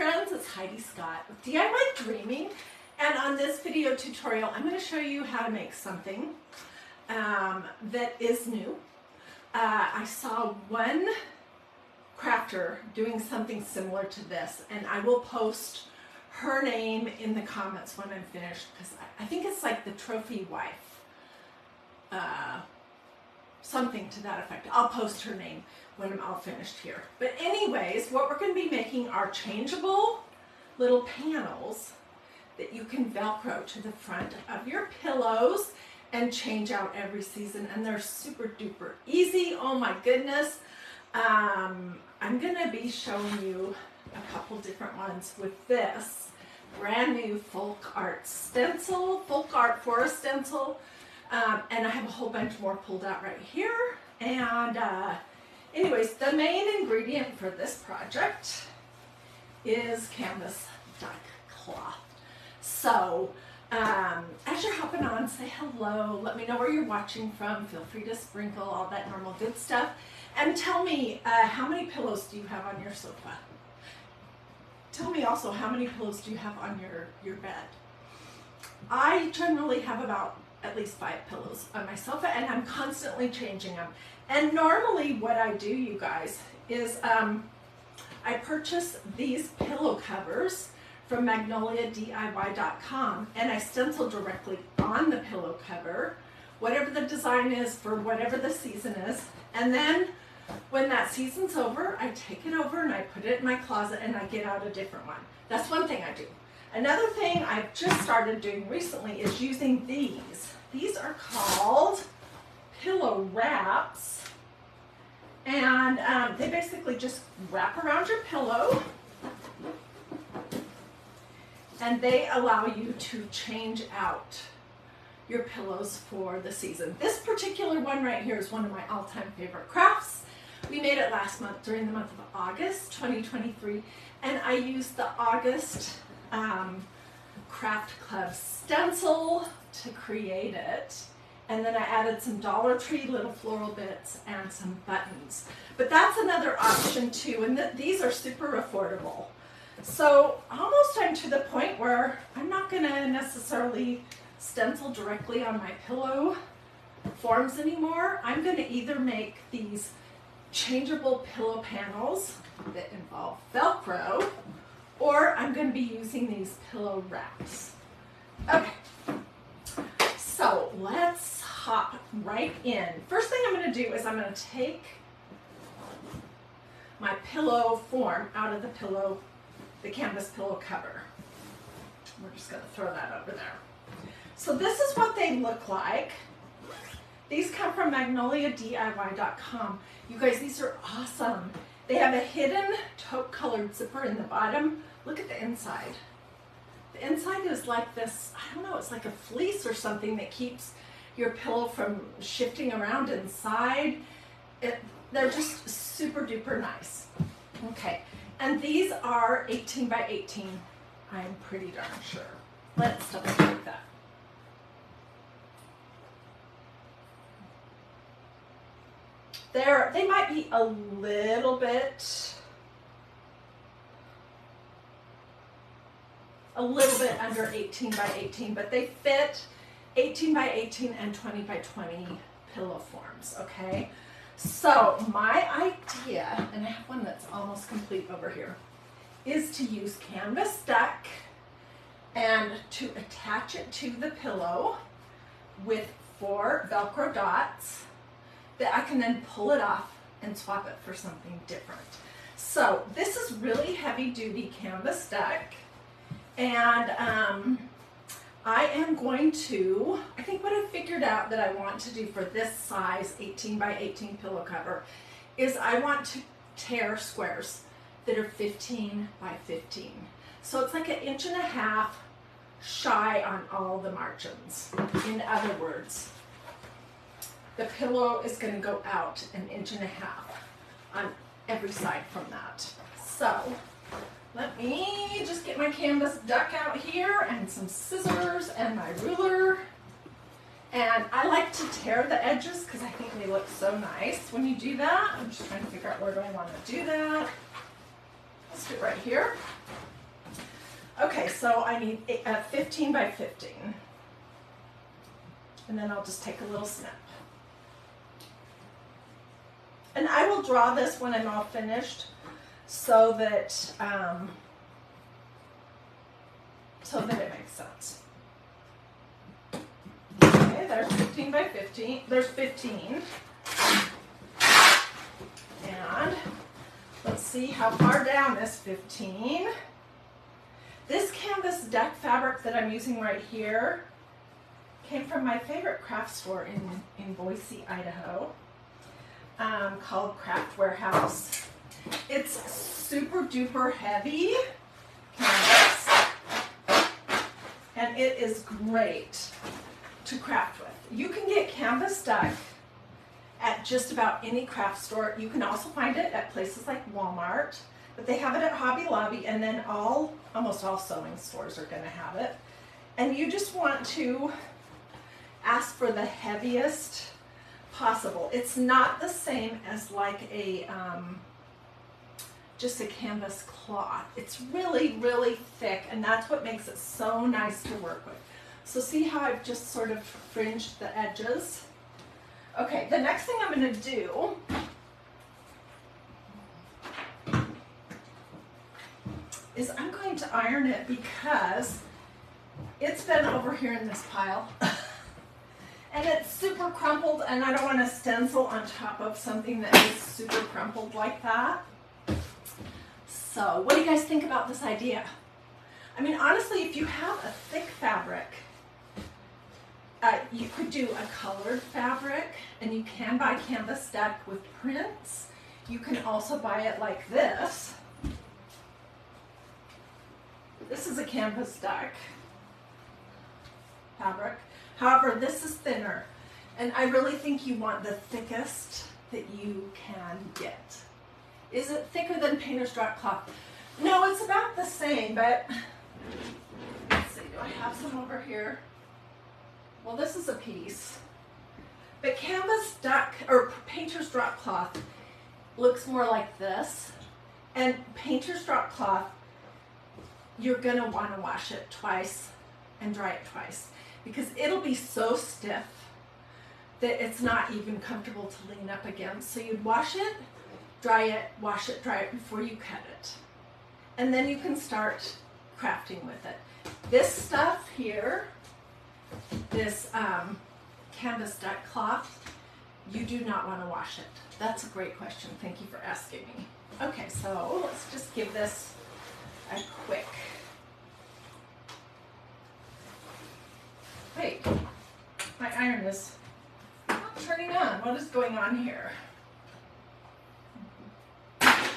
friends, it's Hiedi Scott with DiyDreaming, and on this video tutorial I'm going to show you how to make something that is new. I saw one crafter doing something similar to this, and I will post her name in the comments when I'm finished, because I think it's like the trophy wife, something to that effect. I'll post her name when I'm all finished here. But anyways, what we're going to be making are changeable little panels that you can Velcro to the front of your pillows and change out every season, and they're super duper easy. Oh my goodness. I'm going to be showing you a couple different ones with this brand new folk art stencil, folk art forest stencil, and I have a whole bunch more pulled out right here. And anyways, the main ingredient for this project is canvas duck cloth. So as you're hopping on, say hello, let me know where you're watching from, feel free to sprinkle all that normal good stuff, and tell me how many pillows do you have on your sofa? Tell me also how many pillows do you have on your bed. I generally have about at least 5 pillows on my sofa, and I'm constantly changing them. And normally what I do, you guys, is I purchase these pillow covers from magnoliadiy.com, and I stencil directly on the pillow cover, whatever the design is for whatever the season is. And then when that season's over, I take it over and I put it in my closet and I get out a different one. That's one thing I do. Another thing I've just started doing recently is using these. These are called pillow wraps, and they basically just wrap around your pillow, and they allow you to change out your pillows for the season. This particular one right here is one of my all-time favorite crafts. We made it last month during the month of August 2023, and I used the August Craft Club stencil to create it, and then I added some Dollar Tree little floral bits and some buttons. But that's another option too, and these are super affordable. So almost I'm to the point where I'm not going to necessarily stencil directly on my pillow forms anymore. I'm going to either make these changeable pillow panels that involve Velcro, or I'm going to be using these pillow wraps. Okay, so let's hop right in. First thing I'm going to do is I'm going to take my pillow form out of the canvas pillow cover. We're just going to throw that over there. So this is what they look like. These come from magnoliadiy.com. You guys, these are awesome. They have a hidden taupe colored zipper in the bottom. Look at the inside. The inside is like this, I don't know, it's like a fleece or something that keeps your pillow from shifting around inside. They're just super duper nice. Okay, and these are 18 by 18. I'm pretty darn sure. Let's double check that. They might be a little bit under 18 by 18, but they fit 18 by 18 and 20 by 20 pillow forms, okay? So my idea, and I have one that's almost complete over here, is to use canvas duck and to attach it to the pillow with 4 Velcro dots that I can then pull it off and swap it for something different. So this is really heavy duty canvas duck, and I am going to, I think what I figured out that I want to do for this size 18 by 18 pillow cover is I want to tear squares that are 15 by 15. So it's like 1.5 inches shy on all the margins. In other words, the pillow is going to go out 1.5 inches on every side from that. So let me just get my canvas duck out here and some scissors and my ruler. And I like to tear the edges because I think they look so nice when you do that. I'm just trying to figure out where do I want to do that. Let's do it right here. Okay, so I need 15 by 15. And then I'll just take a little snip. And I will draw this when I'm all finished so that it makes sense. Okay, there's 15 by 15. There's 15. And let's see how far down is 15. This canvas deck fabric that I'm using right here came from my favorite craft store in Boise, Idaho, called Craft Warehouse. It's super duper heavy canvas, and it is great to craft with. You can get canvas deck at just about any craft store. You can also find it at places like Walmart, but they have it at Hobby Lobby, and then almost all sewing stores are going to have it. And you just want to ask for the heaviest possible. It's not the same as like just a canvas cloth. It's really, really thick, and that's what makes it so nice to work with. So see how I've just sort of fringed the edges? Okay, the next thing I'm going to do is I'm going to iron it because it's been over here in this pile. And it's super crumpled, and I don't want to stencil on top of something that is super crumpled like that. So what do you guys think about this idea? I mean, honestly, if you have a thick fabric, you could do a colored fabric, and you can buy canvas deck with prints. You can also buy it like this. This is a canvas deck fabric. However, this is thinner, and I really think you want the thickest that you can get. Is it thicker than painter's drop cloth? No, it's about the same, but let's see, do I have some over here? Well, this is a piece, but canvas duck or painter's drop cloth looks more like this, and painter's drop cloth, you're gonna want to wash it twice and dry it twice, because it'll be so stiff that it's not even comfortable to lean up against. So you'd wash it, dry it, wash it, dry it before you cut it. And then you can start crafting with it. This stuff here, this canvas duck cloth, you do not want to wash it. That's a great question. Thank you for asking me. Okay, so let's just give this a quick. Wait, my iron is not turning on. What is going on here? I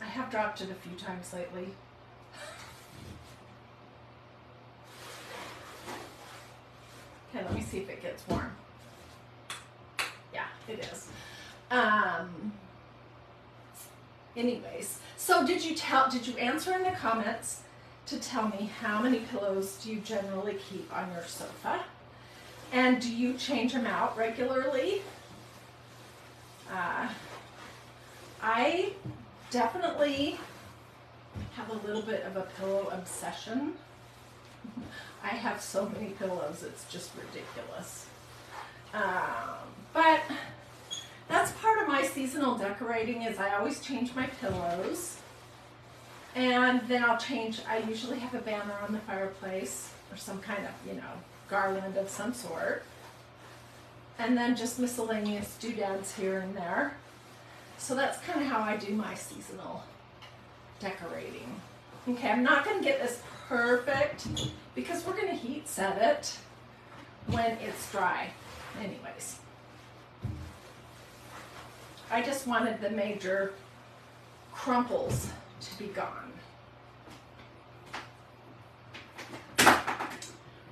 have dropped it a few times lately. Okay, let me see if it gets warm. Yeah, it is. Anyways, so did you answer in the comments to tell me how many pillows do you generally keep on your sofa? And do you change them out regularly? I definitely have a little bit of a pillow obsession. I have so many pillows, it's just ridiculous. But that's part of my seasonal decorating, is I always change my pillows. And then I usually have a banner on the fireplace or some kind of, garland of some sort. And then just miscellaneous doodads here and there. So that's kind of how I do my seasonal decorating. Okay, I'm not going to get this perfect because we're going to heat set it when it's dry anyways. I just wanted the major crumples to be gone.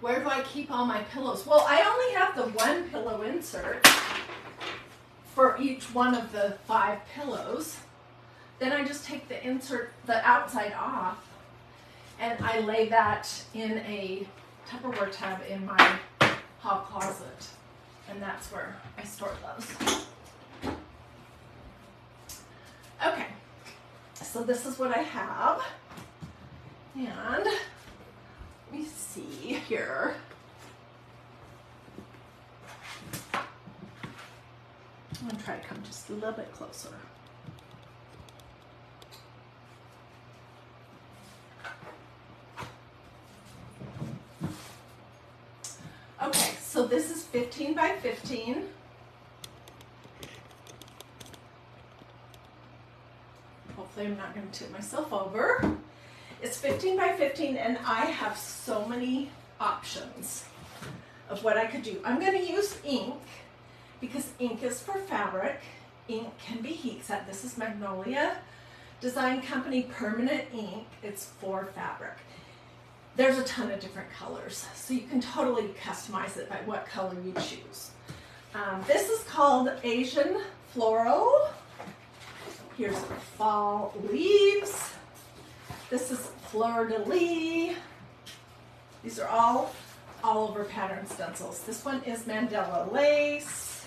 Where do I keep all my pillows? Well, I only have the one pillow insert for each one of the 5 pillows. Then I just take the outside off, and I lay that in a Tupperware tub in my hall closet. And that's where I store those. Okay, so this is what I have. And let me see here. I'm going to try to come just a little bit closer. Okay, so this is 15 by 15. Hopefully I'm not going to tip myself over. It's 15 by 15 and I have so many options of what I could do. I'm going to use ink because ink is for fabric. Ink can be heat set. This is Magnolia Design Company Permanent Ink. It's for fabric. There's a ton of different colors, so you can totally customize it by what color you choose. This is called Asian Floral. Here's the fall leaves. This is Fleur de Lis. These are all over pattern stencils. This one is Mandela Lace.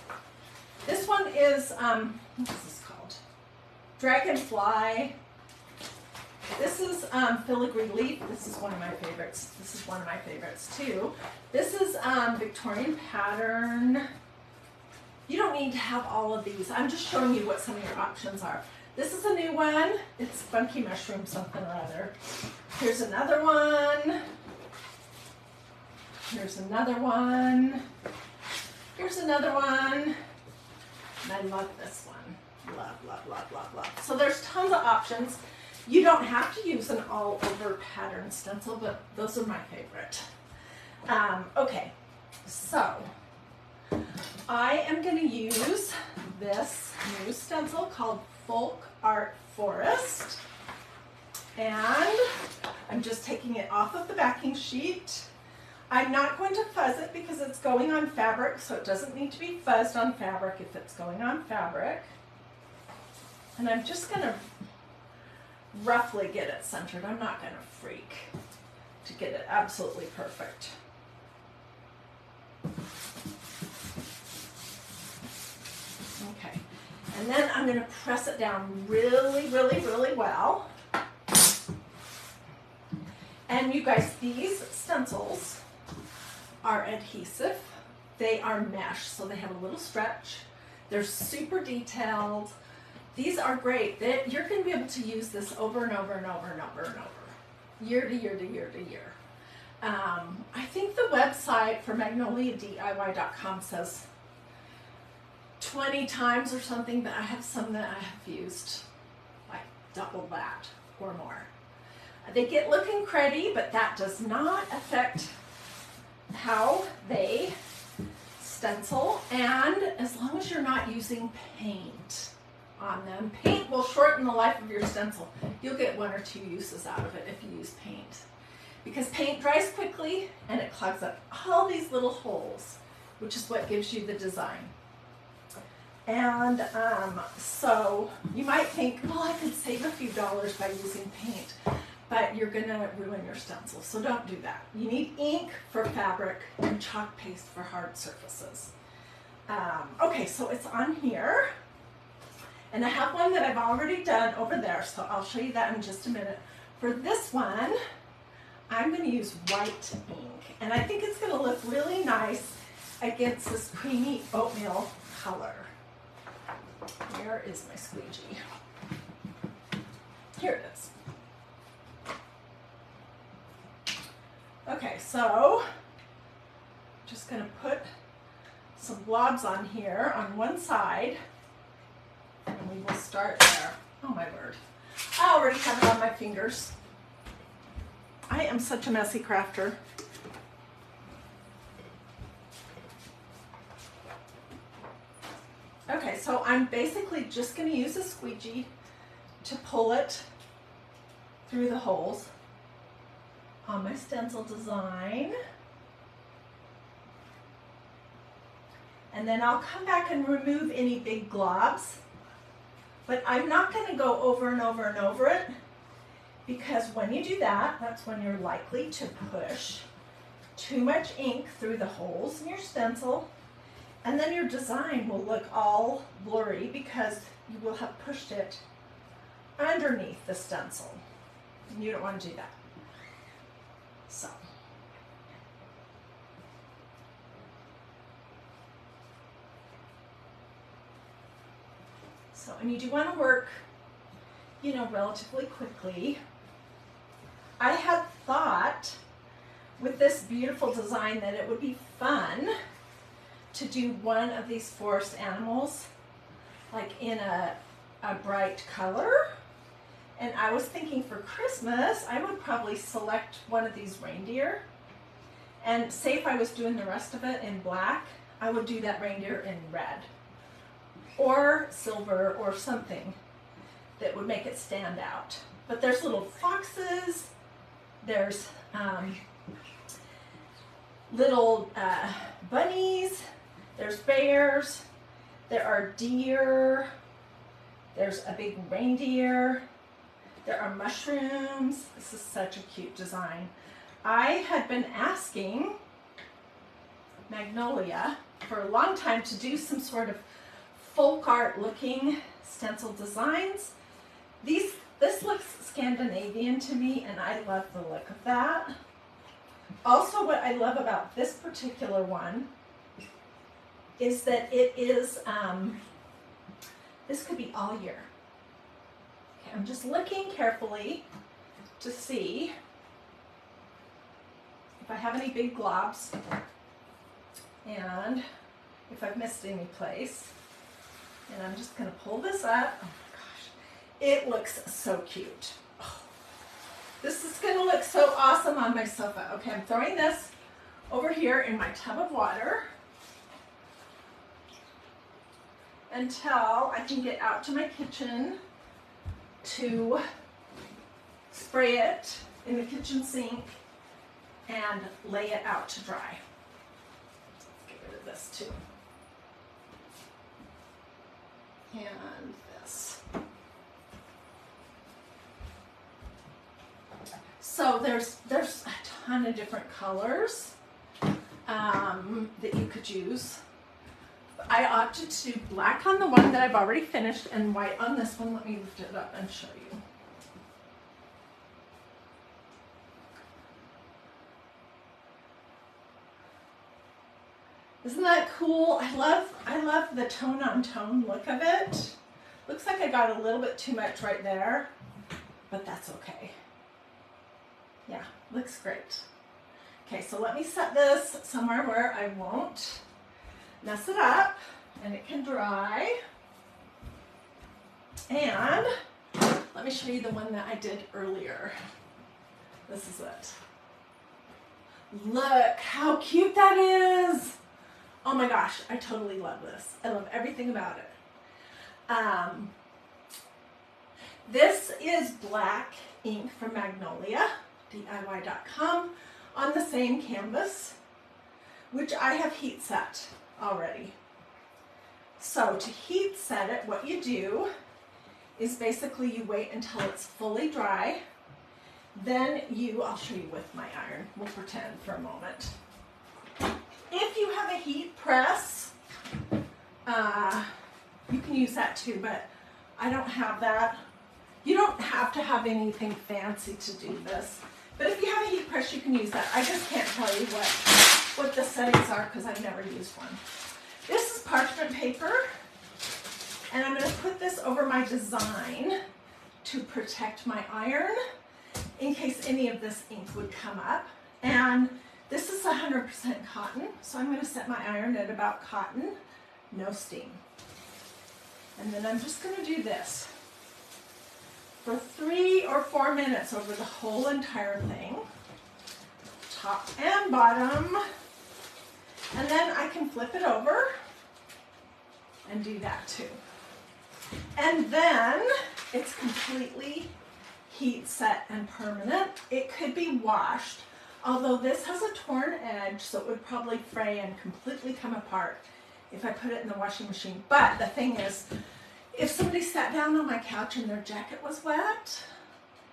This one is, what is this called? Dragonfly. This is Filigree Leaf. This is one of my favorites. This is one of my favorites too. This is Victorian Pattern. You don't need to have all of these. I'm just showing you what some of your options are. This is a new one. It's Funky Mushroom something or other. Here's another one. Here's another one. Here's another one. And I love this one. Love, love, love, love, love. So there's tons of options. You don't have to use an all-over pattern stencil, but those are my favorite. Okay, so I am going to use this new stencil called Folk Art Forest, and I'm just taking it off of the backing sheet. I'm not going to fuzz it because it's going on fabric, so it doesn't need to be fuzzed on fabric if it's going on fabric. And I'm just going to roughly get it centered. I'm not going to freak to get it absolutely perfect. Okay, and then I'm going to press it down really, really, really well. And you guys, these stencils are adhesive. They are mesh, so they have a little stretch. They're super detailed. These are great. You're going to be able to use this over and over and over and over and over, year to year to year to year. I think the website for magnoliadiy.com says 20 times or something, but I have some that I have used like double that or more. They get looking cruddy, but that does not affect how they stencil, and as long as you're not using paint on them. Paint will shorten the life of your stencil. You'll get 1 or 2 uses out of it if you use paint, because paint dries quickly and it clogs up all these little holes, which is what gives you the design. And so you might think, well, I could save a few dollars by using paint, but you're gonna ruin your stencil, so don't do that. You need ink for fabric and chalk paste for hard surfaces. Okay, so it's on here. And I have one that I've already done over there, so I'll show you that in just a minute. For this one, I'm going to use white ink, and I think it's going to look really nice against this creamy oatmeal color. Where is my squeegee? Here it is. Okay, so just going to put some blobs on here on one side. And we will start there. Oh my word. I already have it on my fingers. I am such a messy crafter. Okay, so I'm basically just going to use a squeegee to pull it through the holes on my stencil design. And then I'll come back and remove any big globs. But I'm not going to go over and over and over it, because when you do that, that's when you're likely to push too much ink through the holes in your stencil, and then your design will look all blurry because you will have pushed it underneath the stencil. And you don't want to do that. And you do want to work, you know, relatively quickly. I had thought with this beautiful design that it would be fun to do one of these forest animals like in a bright color. And I was thinking for Christmas, I would probably select one of these reindeer. And say if I was doing the rest of it in black, I would do that reindeer in red or silver or something that would make it stand out. But there's little foxes, there's little bunnies, there's bears, there are deer, there's a big reindeer, there are mushrooms. This is such a cute design. I had been asking Magnolia for a long time to do some sort of folk art looking stencil designs. This looks Scandinavian to me, and I love the look of that. Also, what I love about this particular one is that it is, this could be all year. Okay, I'm just looking carefully to see if I have any big globs and if I've missed any place. And I'm just going to pull this up. Oh my gosh, it looks so cute. Oh, this is going to look so awesome on my sofa. Okay, I'm throwing this over here in my tub of water until I can get out to my kitchen to spray it in the kitchen sink and lay it out to dry. Let's get rid of this too. And this. So there's a ton of different colors that you could use. I opted to do black on the one that I've already finished and white on this one. Let me lift it up and show you. Isn't that cool? I love the tone on tone look of it. Looks like I got a little bit too much right there, but that's okay. Yeah, looks great. Okay, so let me set this somewhere where I won't mess it up and it can dry. And let me show you the one that I did earlier. This is it. Look how cute that is. Oh my gosh, I totally love this. I love everything about it. This is black ink from Magnolia, DIY.com, on the same canvas, which I have heat set already. So to heat set it, what you do is basically you wait until it's fully dry. Then I'll show you with my iron. We'll pretend for a moment. If you have a heat press, you can use that too, but I don't have that. You don't have to have anything fancy to do this, but if you have a heat press, you can use that. I just can't tell you what the settings are because I've never used one. This is parchment paper, and I'm going to put this over my design to protect my iron in case any of this ink would come up. And this is 100% cotton, so I'm going to set my iron at about cotton, no steam. And then I'm just going to do this for 3 or 4 minutes over the whole entire thing, top and bottom. And then I can flip it over and do that too. And then it's completely heat set and permanent. It could be washed. Although this has a torn edge, so it would probably fray and completely come apart if I put it in the washing machine. But the thing is, if somebody sat down on my couch and their jacket was wet,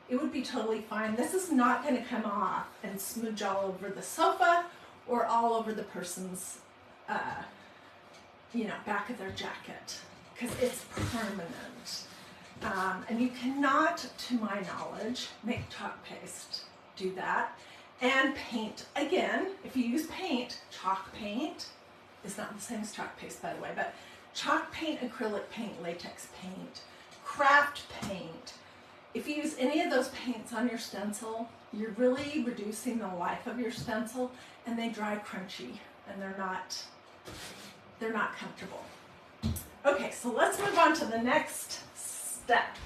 it would be totally fine. This is not going to come off and smudge all over the sofa or all over the person's, back of their jacket, because it's permanent. And you cannot, to my knowledge, make chalk paste do that. And paint. Again, if you use paint, chalk paint is not the same as chalk paste, by the way, but chalk paint, acrylic paint, latex paint, craft paint. If you use any of those paints on your stencil, you're really reducing the life of your stencil, and they dry crunchy, and they're not comfortable. Okay, so let's move on to the next step.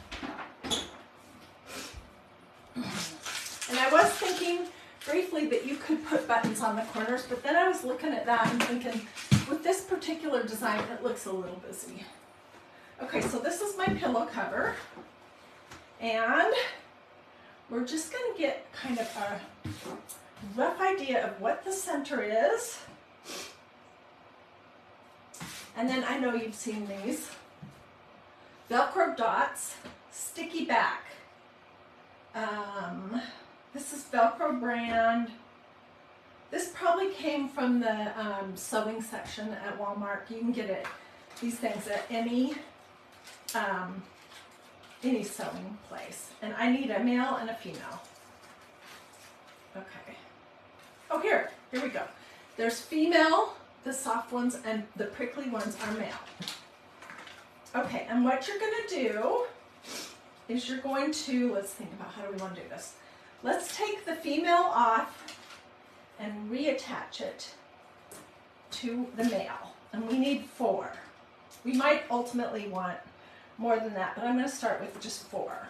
And I was thinking briefly that you could put buttons on the corners, but then I was looking at that and thinking, with this particular design, it looks a little busy. Okay, so this is my pillow cover, and we're just going to get kind of a rough idea of what the center is. And then I know you've seen these. Velcro dots, sticky back. This is Velcro brand. This probably came from the sewing section at Walmart. You can get these things at any sewing place. And I need a male and a female. Okay. Oh, here we go. There's female, the soft ones, and the prickly ones are male. Okay, and what you're going to do is you're going to, let's think about how do we want to do this. Let's take the female off and reattach it to the male. And we need 4. We might ultimately want more than that, but I'm going to start with just 4.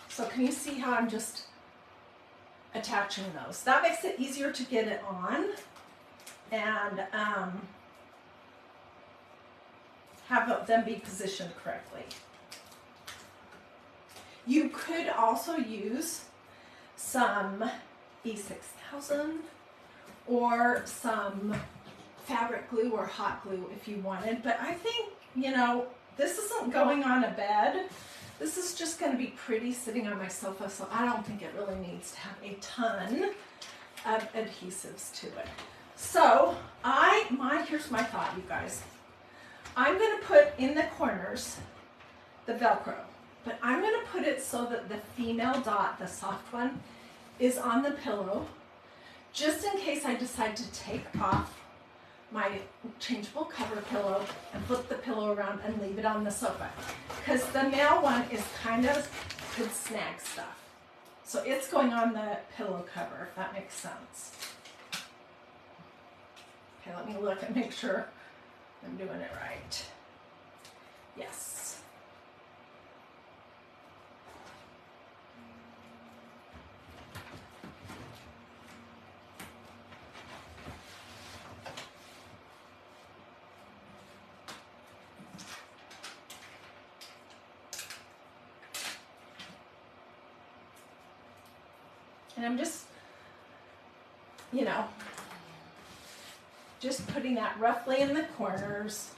So can you see how I'm just attaching those? That makes it easier to get it on and have them be positioned correctly. You could also use some E6000 or some fabric glue or hot glue if you wanted, but I think, you know, this isn't going on a bed. This is just going to be pretty sitting on my sofa, so I don't think it really needs to have a ton of adhesives to it. So here's my thought, you guys. I'm going to put in the corners the Velcro, but I'm going to put it so that the female dot, the soft one, is on the pillow, just in case I decide to take off my changeable cover pillow and flip the pillow around and leave it on the sofa. Because the male one is kind of could snag stuff. So it's going on the pillow cover, if that makes sense. Okay, let me look and make sure I'm doing it right. Yes. And I'm just, you know, just putting that roughly in the corners.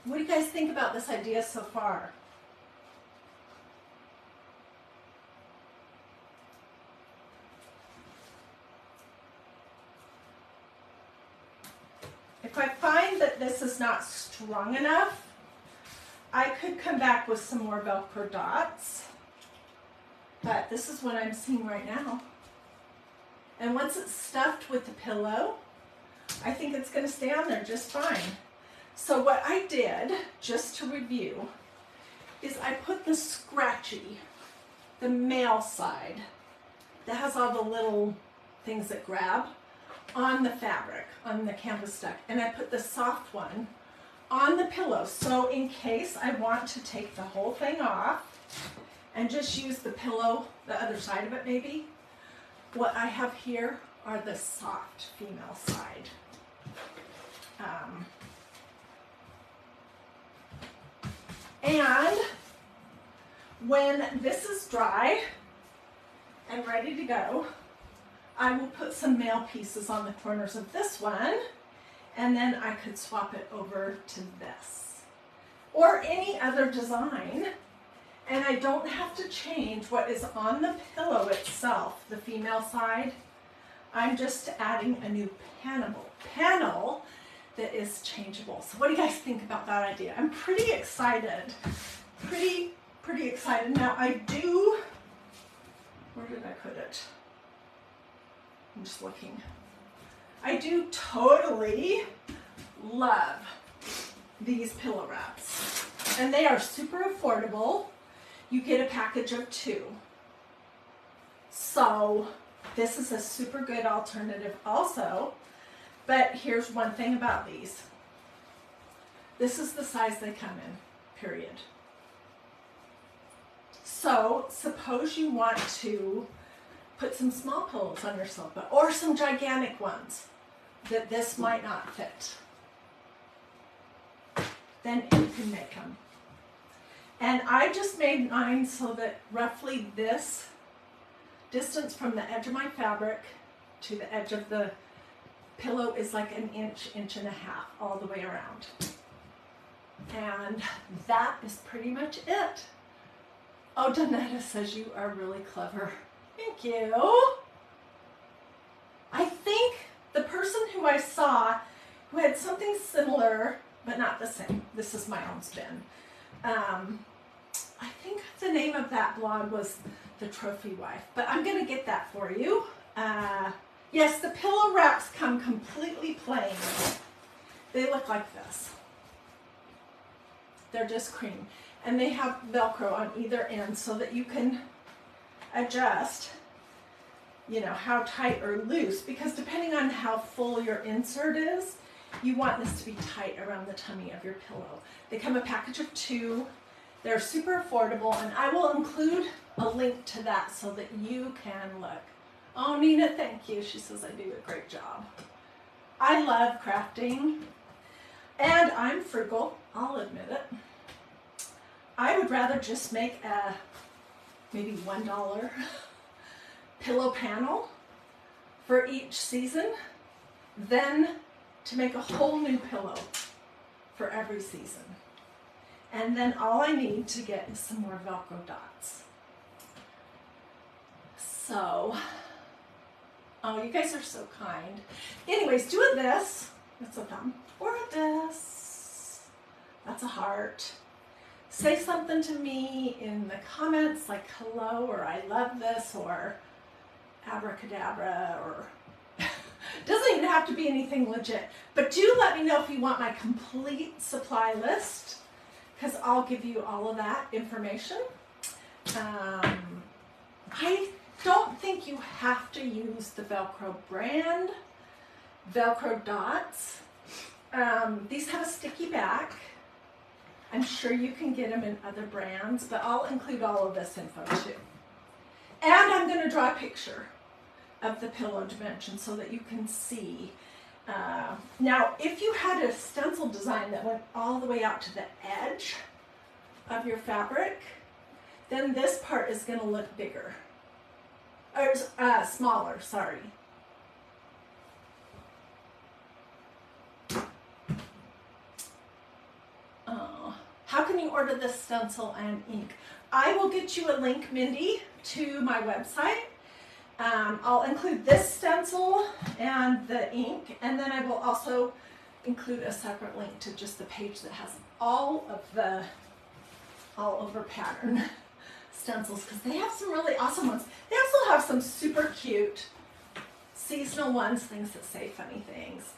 What do you guys think about this idea so far? If I find that this is not strong enough, I could come back with some more Velcro dots. But this is what I'm seeing right now. And once it's stuffed with the pillow, I think it's going to stay on there just fine. So what I did, just to review, is I put the scratchy, the male side, that has all the little things that grab, on the fabric, on the canvas duck. And I put the soft one on the pillow. So in case I want to take the whole thing off and just use the pillow, the other side of it maybe, what I have here are the soft female side. And when this is dry and ready to go, I will put some male pieces on the corners of this one, And then I could swap it over to this or any other design. And I don't have to change what is on the pillow itself, the female side. I'm just adding a new panel that is changeable. So what do you guys think about that idea? I'm pretty excited. Pretty excited. Now I do, where did I put it? I'm just looking. I do totally love these pillow wraps. And they are super affordable. You get a package of 2. So this is a super good alternative also. But here's one thing about these. This is the size they come in, period. So suppose you want to put some small pillows on your sofa or some gigantic ones that this might not fit. Then you can make them. And I just made mine so that roughly this distance from the edge of my fabric to the edge of the pillow is like an inch and a half all the way around. And that is pretty much it. Oh, Donetta says you are really clever. Thank you. I think the person who I saw who had something similar, but not the same. This is my own spin. I think the name of that blog was The Trophy Wife, but I'm going to get that for you. Yes, the pillow wraps come completely plain. They look like this. They're just cream. And they have Velcro on either end so that you can adjust, you know, how tight or loose, because depending on how full your insert is, you want this to be tight around the tummy of your pillow. They come a package of 2. They're super affordable, and I will include a link to that so that you can look. Oh, Nina, thank you. She says I do a great job. I love crafting, and I'm frugal. I'll admit it. I would rather just make a maybe $1 pillow panel for each season than to make a whole new pillow for every season. And then all I need to get is some more Velcro dots. So, oh, you guys are so kind. Anyways, do a this. That's a thumb. Or a this. That's a heart. Say something to me in the comments like hello or I love this or abracadabra or doesn't even have to be anything legit. But do let me know if you want my complete supply list, because I'll give you all of that information. I don't think you have to use the Velcro brand, Velcro dots. These have a sticky back. I'm sure you can get them in other brands, but I'll include all of this info too. And I'm going to draw a picture of the pillow dimension so that you can see. Now, if you had a stencil design that went all the way out to the edge of your fabric, then this part is going to look bigger. Or smaller, sorry. How can you order this stencil and ink? I will get you a link, Mindy, to my website. I'll include this stencil and the ink, and then I will also include a separate link to just the page that has all of the all over pattern stencils, because they have some really awesome ones. They also have some super cute seasonal ones, things that say funny things.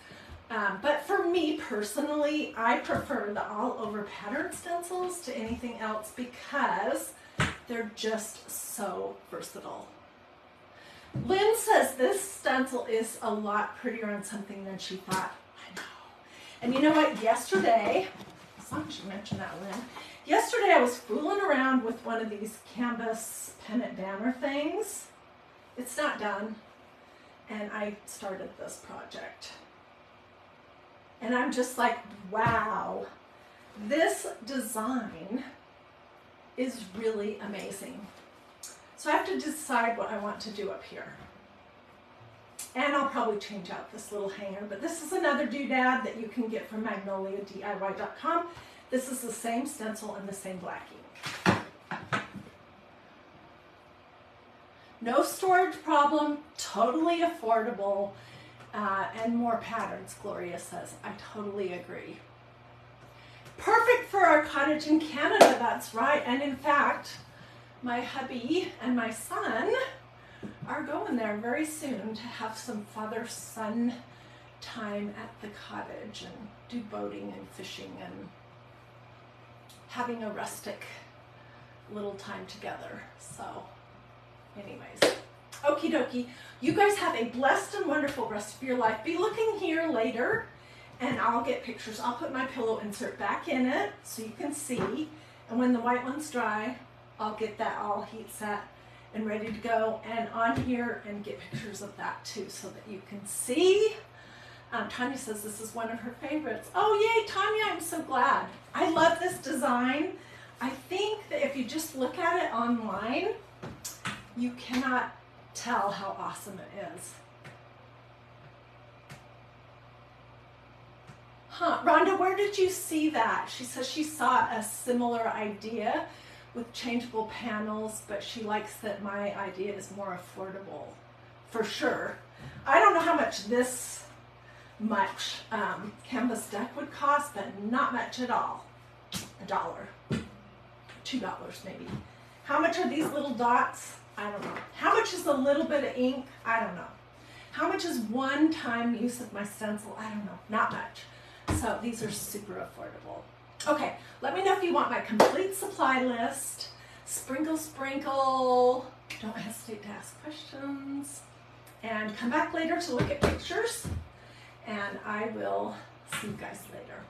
But for me personally, I prefer the all over pattern stencils to anything else because they're just so versatile. Lynn says this stencil is a lot prettier on something than she thought. I know. And you know what? Yesterday, as long as you mentioned that, Lynn, yesterday I was fooling around with one of these canvas pennant banner things. It's not done. And I started this project. And I'm just like, wow, this design is really amazing. So I have to decide what I want to do up here. And I'll probably change out this little hanger, but this is another doodad that you can get from magnoliadiy.com. This is the same stencil and the same black ink. No storage problem, totally affordable, and more patterns, Gloria says. I totally agree. Perfect for our cottage in Canada, that's right. And in fact, my hubby and my son are going there very soon to have some father-son time at the cottage and do boating and fishing and having a rustic little time together. So anyways, okie dokie. You guys have a blessed and wonderful rest of your life. Be looking here later and I'll get pictures. I'll put my pillow insert back in it so you can see. And when the white one's dry, I'll get that all heat set and ready to go and on here and get pictures of that too so that you can see. Tanya says this is one of her favorites. Oh yay, Tanya, I'm so glad. I love this design. I think that if you just look at it online, you cannot tell how awesome it is. Huh, Rhonda, where did you see that? She says she saw a similar idea with changeable panels, but she likes that my idea is more affordable, for sure. I don't know how much this much canvas deck would cost, but not much at all. $1, $2 maybe. How much are these little dots? I don't know. How much is a little bit of ink? I don't know. How much is one-time use of my stencil? I don't know. Not much. So these are super affordable. Okay, let me know if you want my complete supply list. Sprinkle, sprinkle. Don't hesitate to ask questions. And come back later to look at pictures. And I will see you guys later.